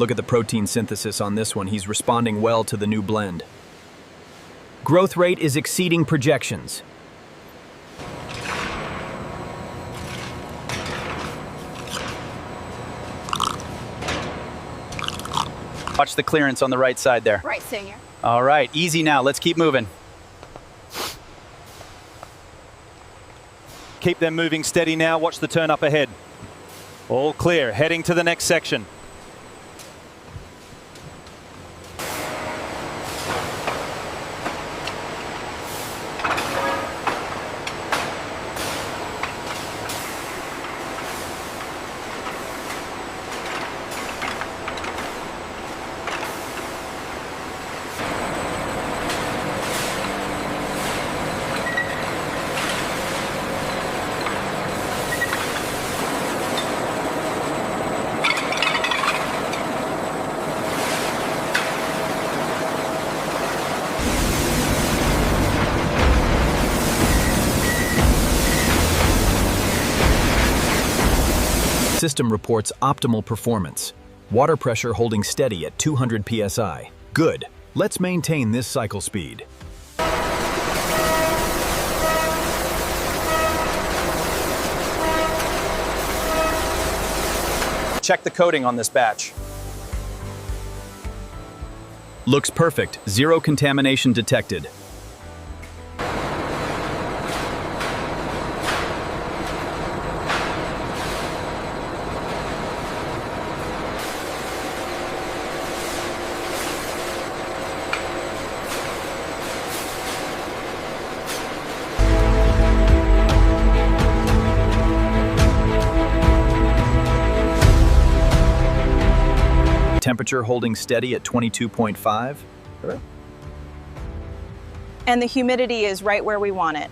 Look at the protein synthesis on this one. He's responding well to the new blend. Growth rate is exceeding projections. Watch the clearance on the right side there. Right, Senior. All right, easy now. Let's keep moving. Keep them moving steady now. Watch the turn up ahead. All clear. Heading to the next section. System reports optimal performance. Water pressure holding steady at 200 psi. Good. Let's maintain this cycle speed. Check the coating on this batch. Looks perfect. Zero contamination detected. Temperature holding steady at 22.5. And the humidity is right where we want it.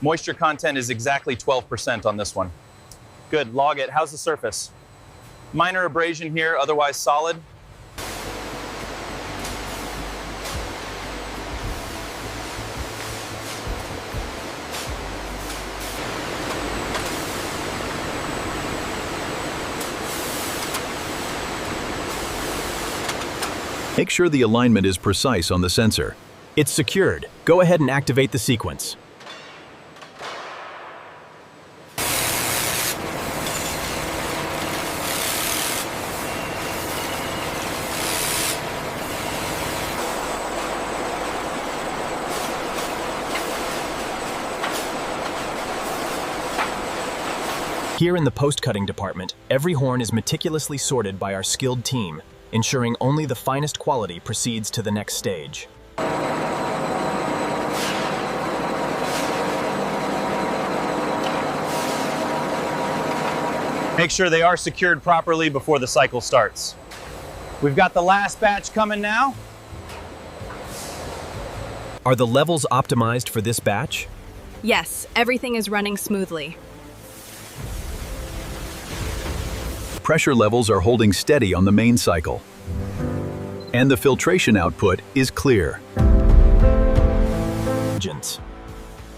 Moisture content is exactly 12% on this one. Good, log it. How's the surface? Minor abrasion here, otherwise solid. Make sure the alignment is precise on the sensor. It's secured. Go ahead and activate the sequence. Here in the post-cutting department, every horn is meticulously sorted by our skilled team, ensuring only the finest quality proceeds to the next stage. Make sure they are secured properly before the cycle starts. We've got the last batch coming now. Are the levels optimized for this batch? Yes, everything is running smoothly. Pressure levels are holding steady on the main cycle. And the filtration output is clear.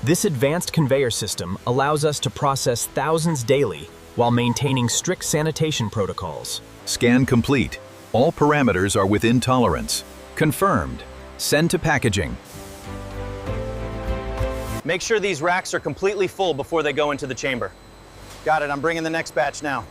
This advanced conveyor system allows us to process thousands daily while maintaining strict sanitation protocols. Scan complete. All parameters are within tolerance. Confirmed. Send to packaging. Make sure these racks are completely full before they go into the chamber. Got it, I'm bringing the next batch now.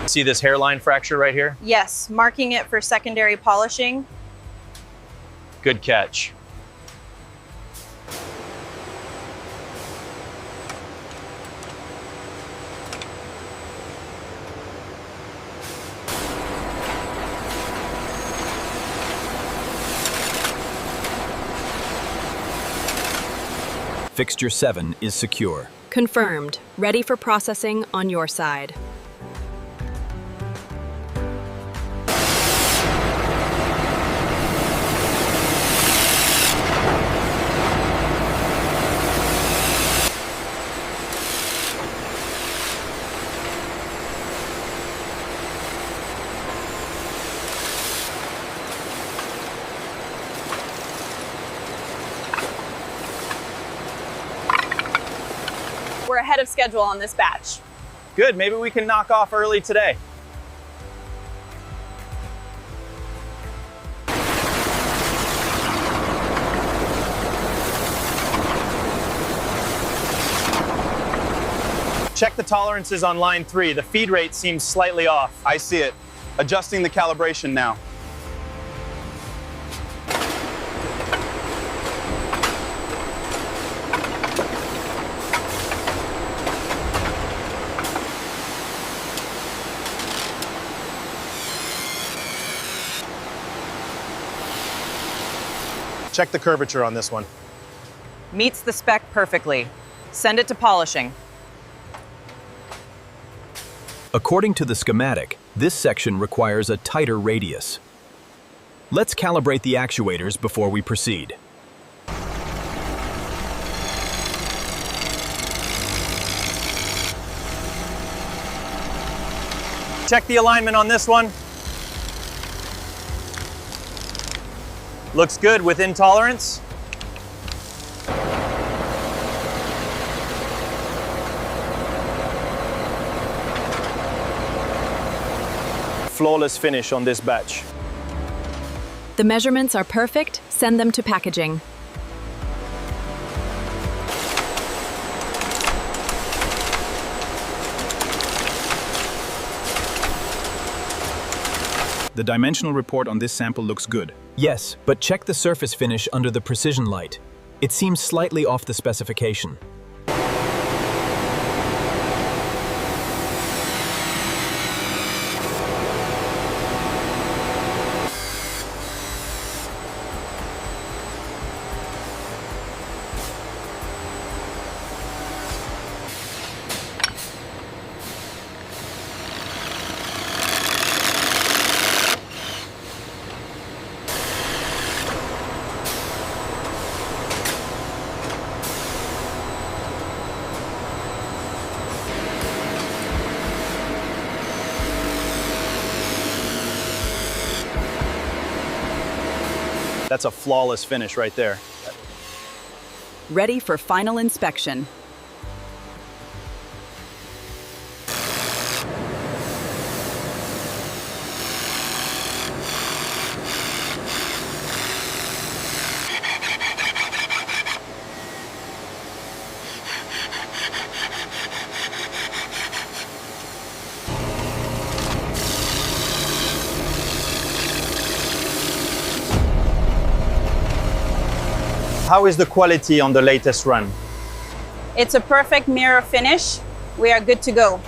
See this hairline fracture right here? Yes, marking it for secondary polishing. Good catch. Fixture 7 is secure. Confirmed. Ready for processing on your side. We're ahead of schedule on this batch. Good, maybe we can knock off early today. Check the tolerances on line 3. The feed rate seems slightly off. I see it. Adjusting the calibration now. Check the curvature on this one. Meets the spec perfectly. Send it to polishing. According to the schematic, this section requires a tighter radius. Let's calibrate the actuators before we proceed. Check the alignment on this one. Looks good, within tolerance. Flawless finish on this batch. The measurements are perfect. Send them to packaging. The dimensional report on this sample looks good. Yes, but check the surface finish under the precision light. It seems slightly off the specification. That's a flawless finish right there. Ready for final inspection. How is the quality on the latest run? It's a perfect mirror finish. We are good to go.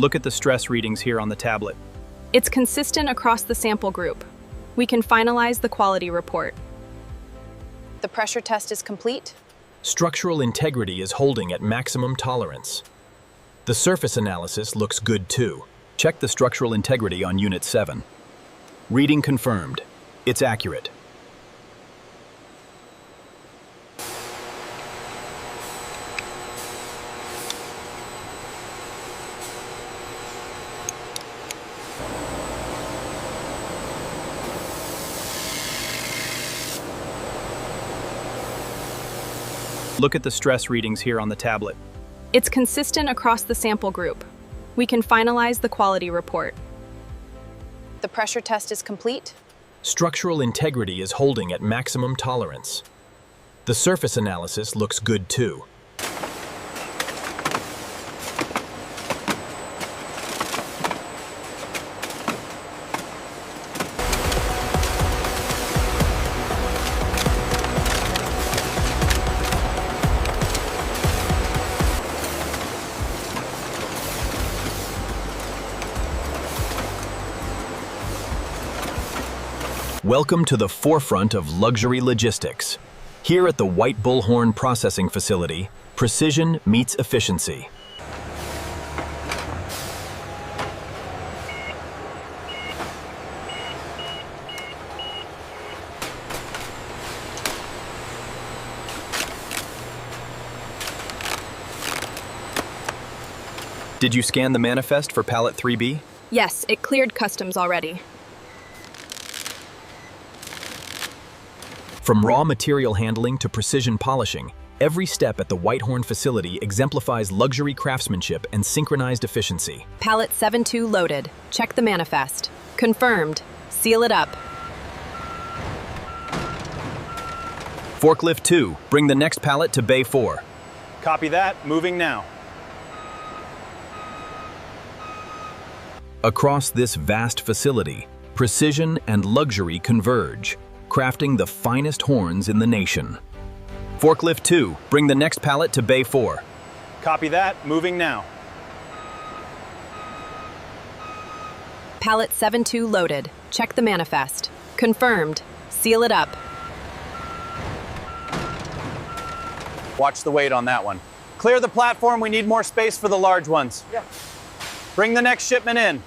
Look at the stress readings here on the tablet. It's consistent across the sample group. We can finalize the quality report. The pressure test is complete. Structural integrity is holding at maximum tolerance. The surface analysis looks good too. Check the structural integrity on Unit 7. Reading confirmed. It's accurate. Look at the stress readings here on the tablet. It's consistent across the sample group. We can finalize the quality report. The pressure test is complete. Structural integrity is holding at maximum tolerance. The surface analysis looks good too. Welcome to the forefront of luxury logistics. Here at the White Bullhorn Processing Facility, precision meets efficiency. Did you scan the manifest for pallet 3B? Yes, it cleared customs already. From raw material handling to precision polishing, every step at the Whitehorn facility exemplifies luxury craftsmanship and synchronized efficiency. Pallet 7-2 loaded. Check the manifest. Confirmed. Seal it up. Forklift 2, bring the next pallet to Bay 4. Copy that, moving now. Across this vast facility, precision and luxury converge, crafting the finest horns in the nation. Forklift 2, bring the next pallet to Bay 4. Copy that, moving now. Pallet 7-2 loaded. Check the manifest. Confirmed. Seal it up. Watch the weight on that one. Clear the platform, we need more space for the large ones. Yeah. Bring the next shipment in.